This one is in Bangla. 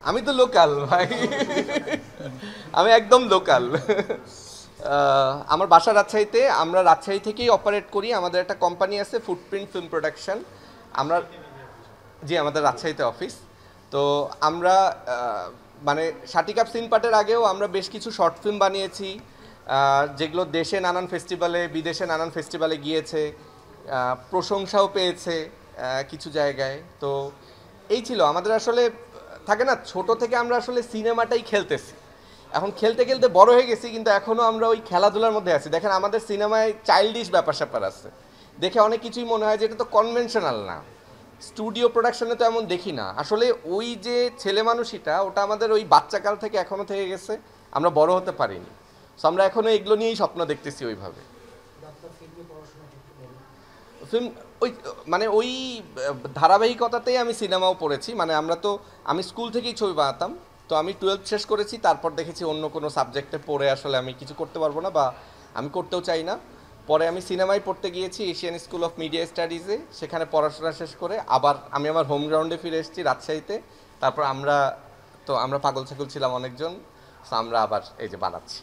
আমি তো লোকাল ভাই, আমি একদম লোকাল। আমার বাসা রাজশাহীতে, আমরা রাজশাহী থেকেই অপারেট করি। আমাদের একটা কোম্পানি আছে ফুটপ্রিন্ট ফিল্ম প্রোডাকশন। আমরা, জি আমাদের রাজশাহীতে অফিস। তো আমরা মানে ষাটি কাপ সিন পার্টের আগেও আমরা বেশ কিছু শর্ট ফিল্ম বানিয়েছি, যেগুলো দেশে নানান ফেস্টিভ্যালে, বিদেশে নানান ফেস্টিভ্যালে গিয়েছে, প্রশংসাও পেয়েছে কিছু জায়গায়। তো এই ছিল আমাদের আসলে, থাকে না ছোট থেকে আমরা আসলে সিনেমাটাই খেলতেছি, এখন খেলতে খেলতে বড় হয়ে গেছি, কিন্তু এখনও আমরা ওই খেলাধুলার মধ্যে আছি। দেখেন আমাদের সিনেমায় চাইল্ডিশ ব্যাপার স্যাপার আছে, দেখে অনেক কিছুই মনে হয় যে এটা তো কনভেনশনাল না। স্টুডিও প্রোডাকশনে তো এমন দেখি না আসলে। ওই যে ছেলে মানুষিটা, ওটা আমাদের ওই বাচ্চাকাল থেকে এখনও থেকে গেছে, আমরা বড় হতে পারিনি। সো আমরা এখনও এগুলো নিয়েই স্বপ্ন দেখতেছি ওইভাবে। ফিল্ম ওই মানে ওই ধারাবাহিকতাতেই আমি সিনেমাও পড়েছি। মানে আমরা তো, আমি স্কুল থেকেই ছবি বানাতাম। তো আমি 12 শেষ করেছি, তারপর দেখেছি অন্য কোনো সাবজেক্টে পড়ে আসলে আমি কিছু করতে পারবো না, বা আমি করতেও চাই না। পরে আমি সিনেমায় পড়তে গিয়েছি এশিয়ান স্কুল অফ মিডিয়া স্টাডিজে, সেখানে পড়াশোনা শেষ করে আবার আমি আমার হোম গ্রাউন্ডে ফিরে এসেছি রাজশাহীতে। তারপর আমরা পাগল ছাগল ছিলাম অনেকজন, তো আমরা আবার এই যে বানাচ্ছি।